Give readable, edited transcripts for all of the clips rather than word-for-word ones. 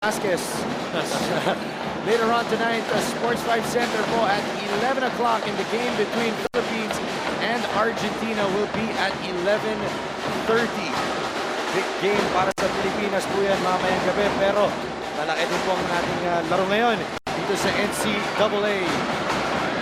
Vasquez. Later on tonight, the Sports 5 Center po at 11 o'clock in the game between Philippines and Argentina will be at 11:30. Big game para sa Pilipinas po yan mamayang gabi, pero malaki din po ang ating laro ngayon dito sa NCAA.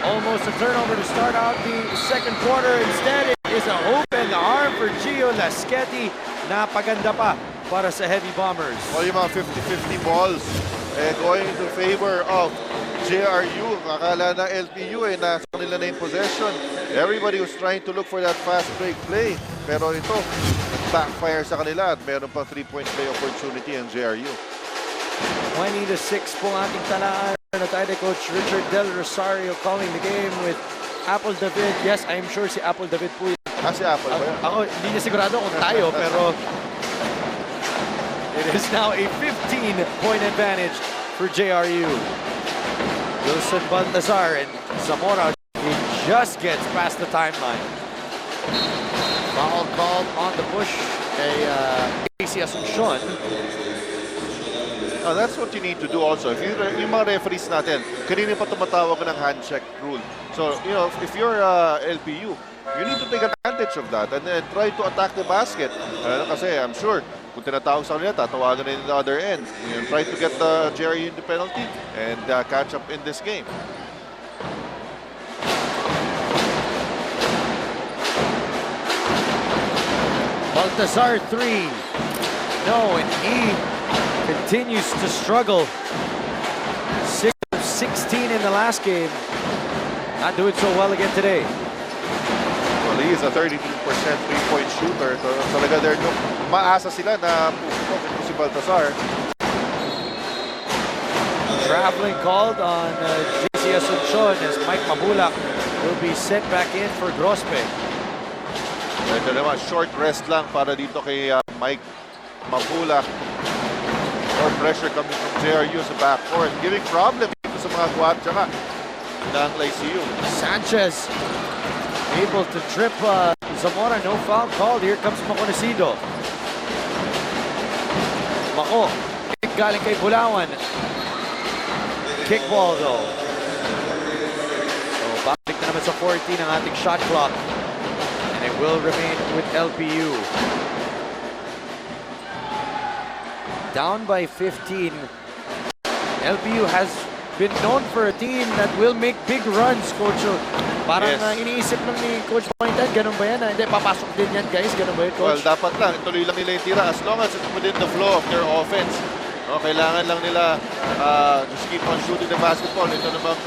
Almost a turnover to start out the second quarter. Instead, it is a open arm for Gio Lasqueti. Napaganda pa para sa Heavy Bombers. Well, yung mga 50-50 balls going into favor of JRU. Akala na LPU nasa kanila na yung possession. Everybody was trying to look for that fast break play. Pero ito, backfire sa kanila at meron pa 3-point play opportunity ang JRU. 20-6 po ating talaan. Tayo Coach Richard Del Rosario calling the game with Apple David. Yes, I'm sure si Apple David po yun. Si Apple ba yun? Ako, hindi niya sigurado kung tayo, pero it is now a 15-point advantage for JRU. Wilson Baltazar and Zamora, he just gets past the timeline. Foul called on the push kay Casey Asuncion. Oh, that's what you need to do also. If yung mga referees natin, kanina pa tumatawag ng hand check rule. So, you know, if you're LPU, you need to take advantage of that and then try to attack the basket. Kasi I'm sure, kung tinatawag sa kanila, tatawagan na in the other end. You know, try to get the JRU in the penalty and catch up in this game. Baltazar 3. No, and he continues to struggle. 6 of 16 in the last game. Not doing so well again today. Well, he is a 32% three-point shooter. So, talaga there, no, maasa sila na puputok ito si Baltazar. Traveling called on JC Asuncion as Mike Mabulak will be sent back in for Grospe. Ito naman, short rest lang para dito kay Mike Mabulak. More pressure coming from JRU sa backcourt, giving problem dito sa mga guard tsaka ng Lyceum. Sanchez able to trip Zamora, no foul called. Here comes Maconocido. Mako, galing kay Bulawan. Kickball though. So balik na naman sa 14 ang ating shot clock. And it will remain with LPU. Down by 15. LPU has been known for a team that will make big runs, Coach. Parang iniisip lang ni Coach Pointed, ganun ba yan? Hindi, papasok din yan, guys. Ganun ba yan, Coach? Well, dapat lang. Ituloy lang nila yung tira. As long as it's within the flow of their offense. No, kailangan lang nila just keep on shooting the basketball. Ito namang,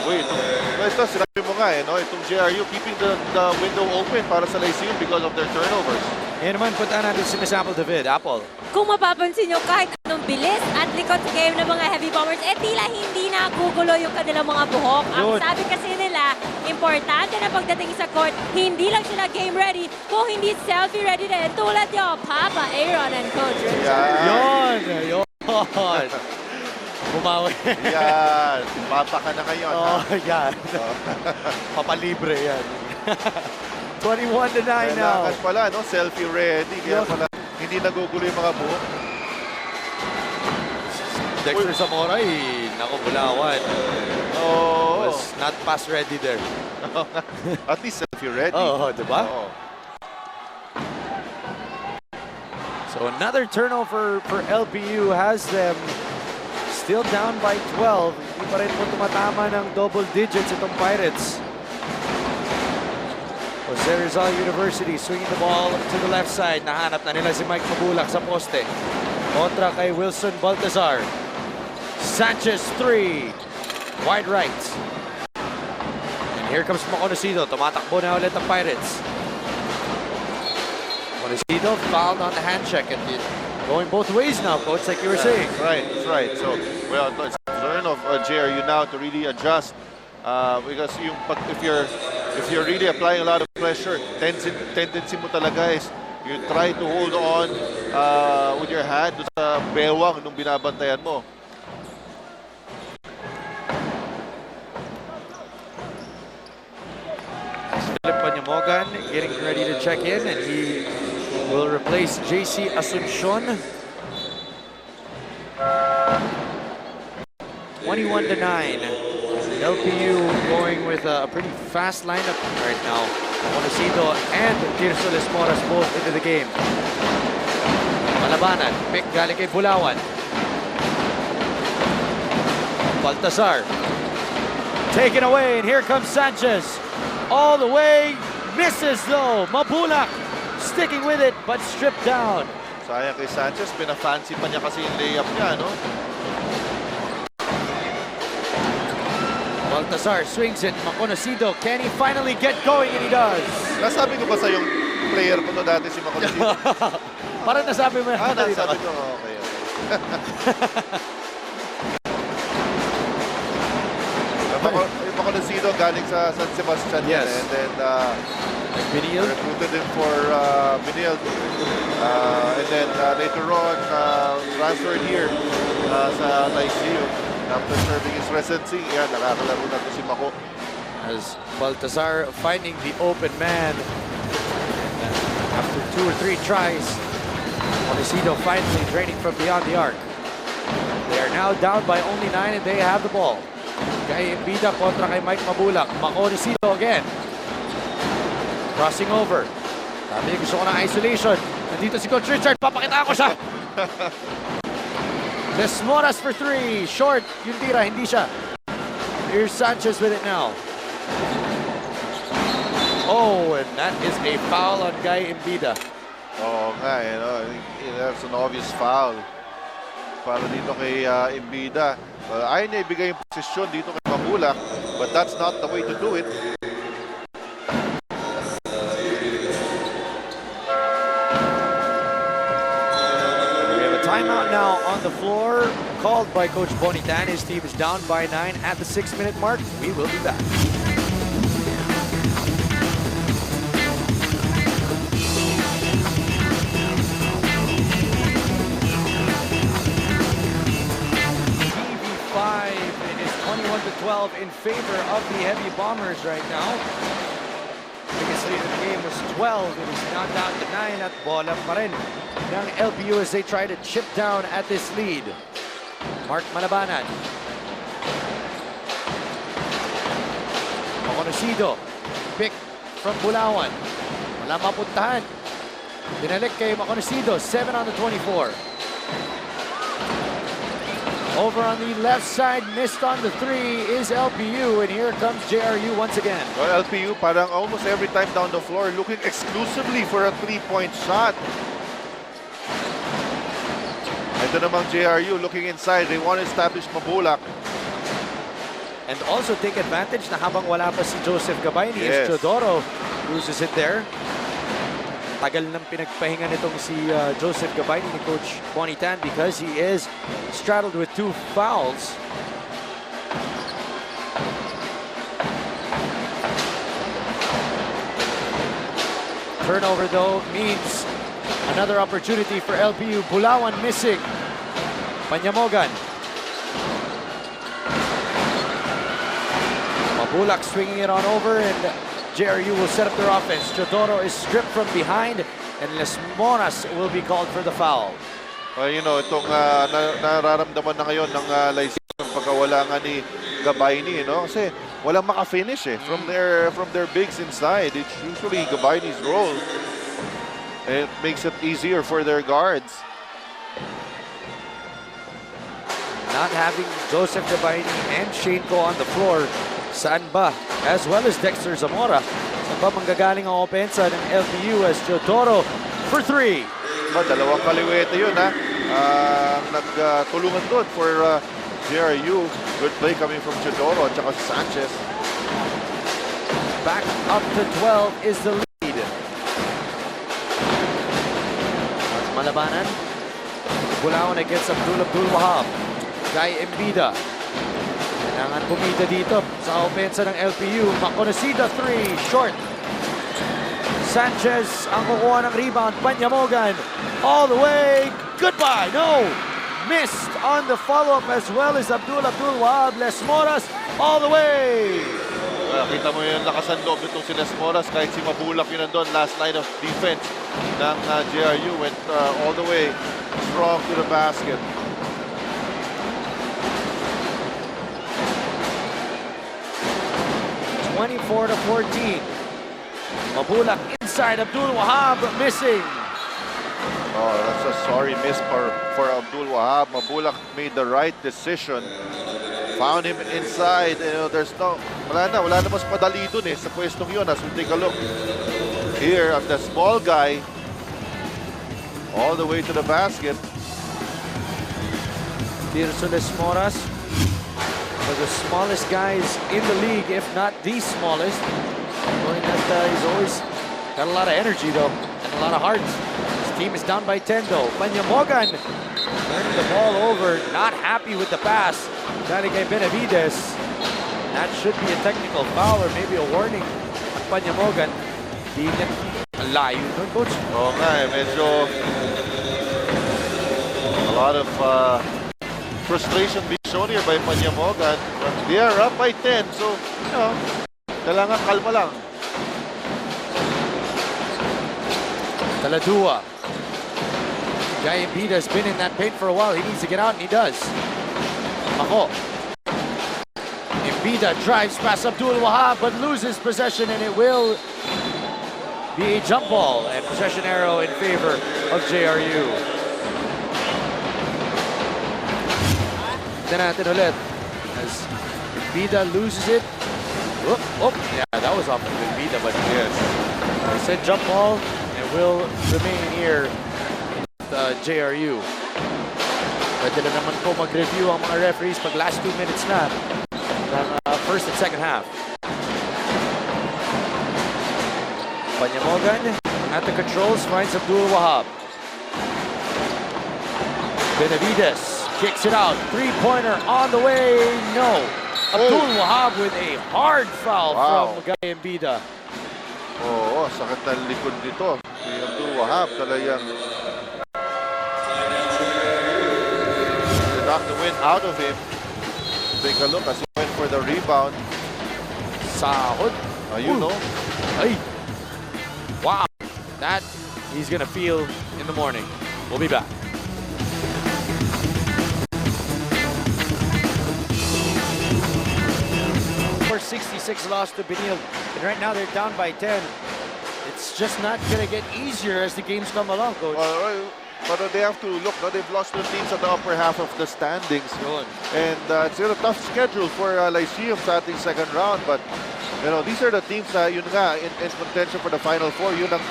wait. So ito, sinabi mo nga no? Itong JRU keeping the window open para sa Lyceum because of their turnovers. Yan naman, puntaan natin si Miss Apple David. Apple. Kung mapapansin nyo, kahit anong bilis at likod sa game ng mga Heavy Bombers, tila hindi nagugulo yung kanilang mga buhok. Ang sabi kasi nila, importante na pagdating sa court, hindi lang sila game ready, kung hindi selfie ready din, tulad nyo, Papa Aaron and Coach Richard. Yun! Bumawi. Yan. Papa ka na ngayon. Yan. Papalibre yan. 21-9 now. Kailangan pala, no? Selfie ready. Kaya pala hindi nagugulo yung mga buhok. Dexter Zamora, naku, Bulawan. Was not pass ready there. At least selfie ready. Diba? So another turnover for LPU has them still down by 12. Hindi pa rin po tumatama ng double digits itong Pirates. Jose Rizal University swinging the ball to the left side. Nahanap na nila si Mike Mabulak sa poste. Kontra kay Wilson Baltazar. Sanchez 3. Wide right. And here comes Maconocido. Tumatakbo na ulit ang Pirates. Maconocido fouled on the hand check. And going both ways now, Coach, like you were saying. That's right. So, well, it's a turn of JRU now to really adjust. Because if you're really applying a lot of pressure, tendency mo talaga is you try to hold on with your hand sa bewang nung binabantayan mo. Philip Panyamogan getting ready to check in, and he will replace JC Asuncion. 21-9. LPU going with a pretty fast lineup right now. Conocido and Tirso Les Moras both into the game. Malabanan, pick galing kay Bulawan. Baltasar. Taken away, and here comes Sanchez. All the way, misses though. Mabulak sticking with it, but stripped down. Sayang kay Sanchez, pinafancy pa niya kasi yung layup niya, no? Baltasar swings it. Maconocido, can he finally get going? And he does. Nasabi ko ba sa yung player ko to dati si Maconocido? Parang nasabi mo yan. Nasabi ko, okay. Yung Maconocido galing sa San Sebastian. Yes. And then Benilde. recruited him for Benilde. And then later on, transferred here sa Lyceum. After serving his residency, yan, nakakalaro na to si Mako. As Baltasar finding the open man. After 2 or 3 tries, Conocido finally draining from beyond the arc. They are now down by only 9 and they have the ball. Kay Beda kontra kay Mike Mabulak. Conocido again. Crossing over. Sabi niya gusto ko ng isolation. Nandito si Coach Richard. Papakita ko siya. Les Moras for 3. Short. Yung tira. Hindi siya. Here's Sanchez with it now. Oh, and that is a foul on Guy Beda. Oo nga, I think that's an obvious foul. Para dito kay Beda. Ayaw niya ibigay yung posisyon dito kay Mabulak, but that's not the way to do it. Timeout now on the floor, called by Coach Bonitan. His team is down by 9 at the 6-minute mark. We will be back. TV5, it is 21-12 in favor of the Heavy Bombers right now. Biggest lead of the game was 12. It is now down to 9 at bola pa rin ng LPU as they try to chip down at this lead. Mark Malabanan. Conocido. Pick from Bulawan. Wala mapuntahan. Binalik kay Conocido. 7 on the 24. Over on the left side, missed on the 3 is LPU, and here comes JRU once again. Well, LPU parang almost every time down the floor looking exclusively for a 3-point shot. Ito namang JRU looking inside. They want to establish Mabulak. And also take advantage na habang wala pa si Joseph Gabayni, Yes. Teodoro loses it there. Tagal nang pinagpahinga nitong si Joseph Gabayni ni Coach Bonitan because he is straddled with 2 fouls. Turnover though means another opportunity for LPU. Bulawan missing. Panyamogan. Mabulak swinging it on over, and JRU will set up their offense. Teodoro is stripped from behind, and Les Moras will be called for the foul. Itong nararamdaman na ngayon ng Lyceum pagkawala nga ni Gabayni, kasi walang maka-finish from their bigs inside. It's usually Gabayni's role. It makes it easier for their guards. Not having Joseph Gabayni and Shaneco on the floor, saan ba? As well as Dexter Zamora. Saan ba manggagaling ang opensa ng LPU as Teodoro for 3. Dalawang kaliwete yun, nagtulungan doon for JRU. Good play coming from Teodoro at saka Sanchez. Back up to 12 is the lead. Malabanan. Bulawan against Abdul Wahab. Guy Beda. Kailangan bumida dito sa opensa ng LPU. Conocido 3, short. Sanchez ang kukuha ng rebound. Panyamogan all the way. Goodbye. No. Missed on the follow-up as well as Abdul Wahab. Les Moras all the way. Kita mo yung lakasan loob nitong si Les Moras kahit si Mabulak yun nandun. Last line of defense ng JRU went all the way strong to the basket. 24-14. Mabulak inside, Abdul Wahab missing. Oh, that's a sorry miss for Abdul Wahab. Mabulak made the right decision. Found him inside. You know, there's no, wala na mas madali dun eh sa pwestong yun. As we take a look here at the small guy all the way to the basket. Tirsoles Moras, one of the smallest guys in the league, if not the smallest. Knowing that he's always got a lot of energy though, and a lot of heart. His team is down by 10 though. Panyamogan turning the ball over, not happy with the pass. Dali kay Benavides. That should be a technical foul or maybe a warning. Panyamogan, di na layo nun, coach. Oo nga eh, medyo a lot of frustration being shown here by Panyamogan. But they are up by 10, so you know, kailangan kalma lang. Taladua. Guy Beda has been in that paint for a while. He needs to get out, and he does. Mako. Beda drives past Abdul Wahab, but loses possession, and it will be a jump ball and possession arrow in favor of JRU. Then natin ulit as Beda loses it. Yeah, that was off of Beda, but yes, I said jump ball and will remain here with JRU. Pwede na naman po mag-review ang mga referees pag last 2 minutes na ng first and second half. Panyamogan at the controls finds Abdul Wahab. Benavides kicks it out. Three-pointer on the way. No. Abdul Wahab with a hard foul from Guy Beda. Oo, sakit ng likod nito. Si Abdul Wahab talagang knocked the wind out of him. Take a look as he went for the rebound. Sahod. You know. Ay. Wow. That he's going to feel in the morning. We'll be back. For 66 loss to Benilde. And right now they're down by 10. It's just not going to get easier as the games come along, coach. But they have to look. They've lost two teams at the upper half of the standings. Good. And it's a tough schedule for Lyceum sa ating second round. But you know, these are the teams na yun nga in contention for the Final Four. Yun ang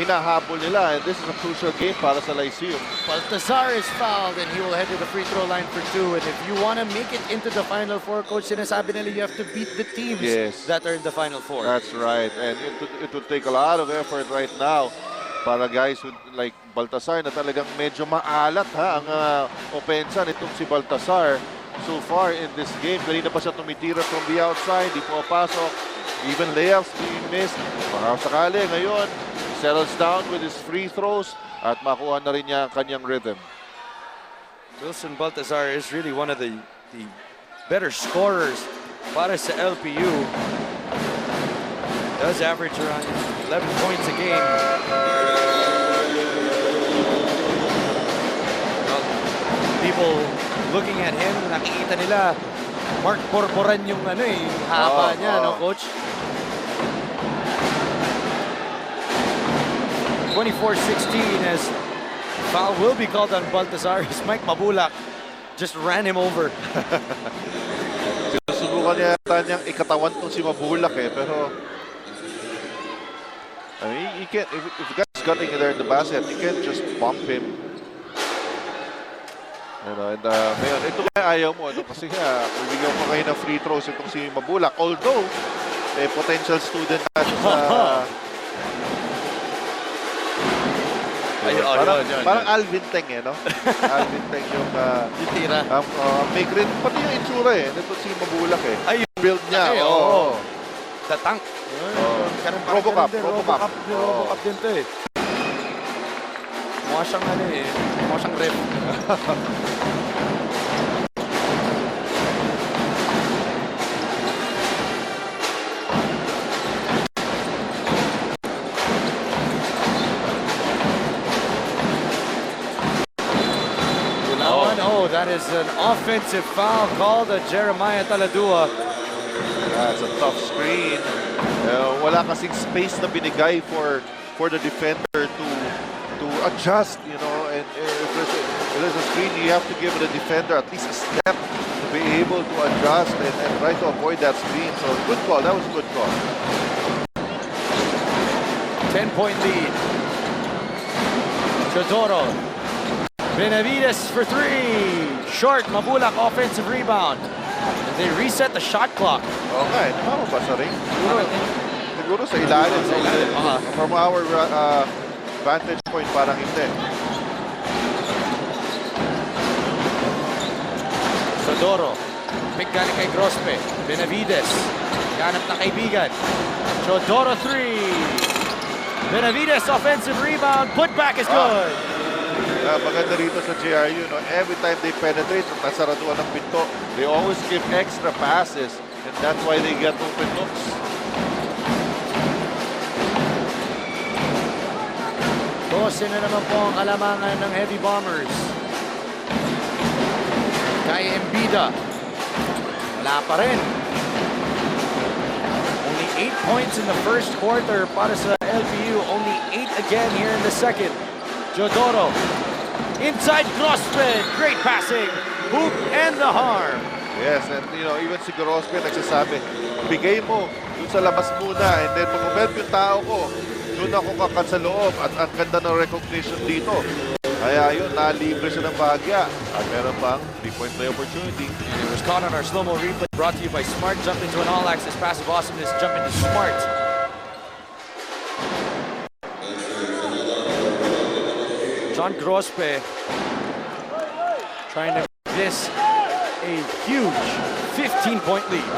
hinahabol nila. And this is a crucial game para sa Lyceum. Baltazar is fouled and he will head to the free throw line for 2. And if you want to make it into the Final Four, coach, sinasabi nila you have to beat the teams that are in the Final Four. That's right. And it would take a lot of effort right now para guys like Baltazar na talagang medyo maalat ang opensa nitong si Baltazar so far in this game. Kanina pa siya tumitira from the outside, di pumapasok. Even layups being missed. Baka sakali ngayon, he settles down with his free throws at makuha na rin niya ang kanyang rhythm. Wilson Baltazar is really one of the better scorers para sa LPU. Does average around 11 points a game. Well, people looking at him, nakikita nila Mark Porporan yung haba niya, no, coach? 24-16 as foul will be called on Baltazar as Mike Mabulak just ran him over. Sinusubukan niya niyang ikatawan tong si Mabulak pero I mean, you can't, if the guy's cutting there in the basket, you can't just bump him. You know, and ngayon, ito kaya ayaw mo, kasi nga, bibigyan mo kayo ng free throws itong si Mabulak. Although, potential student natin sa... Parang Alvin Teng, no? Alvin Teng yung... tira. May grade, pati yung itsura Ito si Mabulak Ay, build niya. The tank. Robocop din to Mukha siyang mukha siyang rep. That is an offensive foul called on Jeremiah Taladua. That's a tough screen. Wala kasing space na binigay for the defender to adjust, you know. And if there's a screen, you have to give the defender at least a step to be able to adjust and try to avoid that screen. So good call. That was a good call. 10-point lead. Teodoro. Benavides for three. Short. Mabulak offensive rebound. And they reset the shot clock. Okay, tama ba sa ring? Siguro sa ilalim. From our vantage point, parang hindi. Teodoro. Pick galing kay Grospe. Benavides. Ganap na kaibigan. Teodoro 3. Benavides offensive rebound. Put back is good. Maganda rito sa JRU, no? Every time they penetrate at nasaraduan ng pinto, they always give extra passes, and that's why they get open looks. Dose na naman po ang kalamangan ng Heavy Bombers. Kay Beda. Wala pa rin. Only 8 points in the first quarter para sa LPU. Only 8 again here in the second. Teodoro. Inside Grospe. Great passing. Hoop and the harm. Yes, and you know, even si Grospe nagsasabi, bigay mo dun sa labas muna, and then pag umelt yung tao ko, dun ako kakat sa loob, at ang ganda ng recognition dito. Kaya yun, nalibre siya ng bahagya. At meron pang 3-point play opportunity. It was caught on our slow-mo replay, brought to you by Smart. Jump into an all-access passive awesomeness. Jump into Smart. John Grospe trying to make this a huge 15-point lead.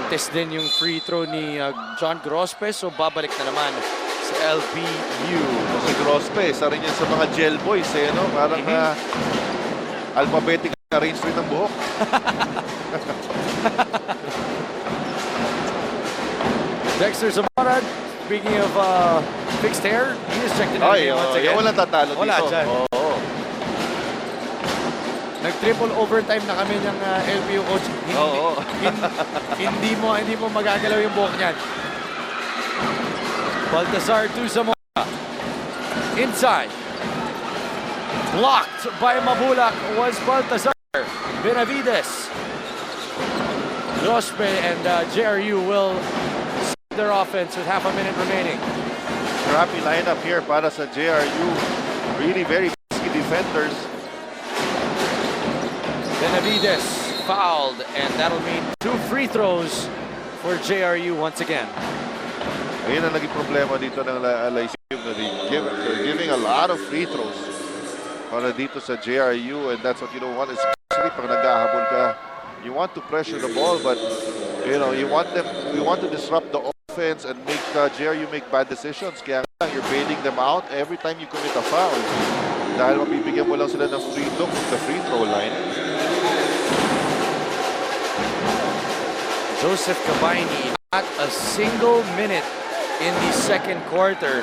Test din yung free throw ni John Grospe, so babalik na naman sa LPU. Si Grospe, isa rin yan sa mga gel boys, eh, no? Parang alphabetic arrange rin ng buhok. Dexter Zamora, speaking of fixed hair, he is checked in once again. Walang tatalo dito. Wala dyan. Nag-triple overtime na kami ng LPU coach. Hindi mo magagalaw yung buhok niyan. Baltazar to Zamora. Inside. Blocked by Mabulak was Baltazar. Benavides. Grospe and JRU will set their offense with half a minute remaining. Crappy lineup here para sa JRU. Really very risky defenders. Benavides fouled, and that'll mean 2 free throws for JRU once again. Ayun ang naging problema dito ng Lyceum. They're giving a lot of free throws para dito sa JRU, and that's what you don't want, especially pag naghahabol ka. You want to pressure the ball, but you know, you want to disrupt the offense and make JRU make bad decisions. Kaya you're bailing them out every time you commit a foul. Dahil mabibigyan mo lang sila ng free look at the free throw line. Joseph Cabaini, not a single minute in the second quarter.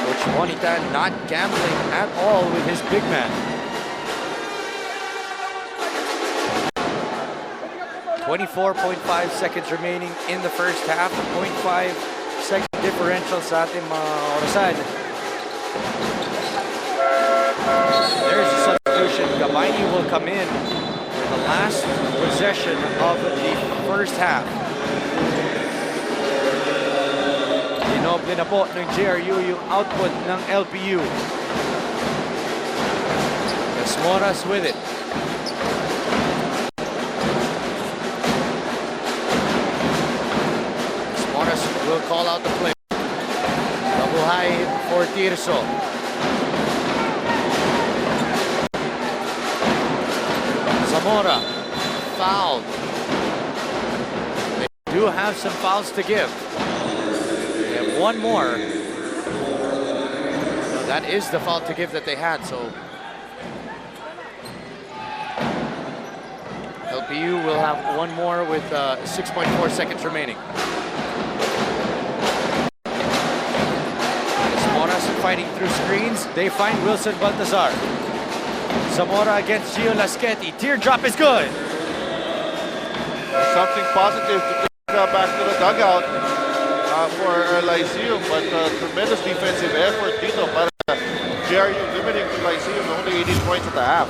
Coach Juanita not gambling at all with his big man. 24.5 seconds remaining in the first half. 0.5 second differential sa ating mga orasan. There's a substitution. Cabaini will come in for the last possession of the first half. Dinoble na po ng JRU yung output ng LPU. Casmoras with it. Casmoras will call out the play. Double high for Tirso. Zamora fouled. They do have some fouls to give. They have one more. That is the foul to give that they had, so LPU will have one more with 6.4 seconds remaining. Moras fighting through screens. They find Wilson Baltazar. Zamora against Gio Laschetti. Teardrop is good. Something positive to take back to the dugout for Lyceum, but tremendous defensive effort dito para GRU limiting to Lyceum, only 18 points at the half.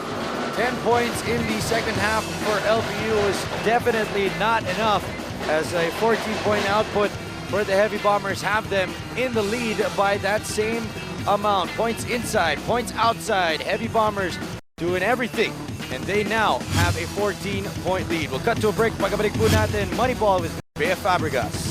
10 points in the second half for LPU is definitely not enough, as a 14-point output for the Heavy Bombers have them in the lead by that same amount. Points inside, points outside. Heavy Bombers doing everything, and they now have a 14-point lead. We'll cut to a break. Pagkabalik po natin, Moneyball with Bea Fabregas.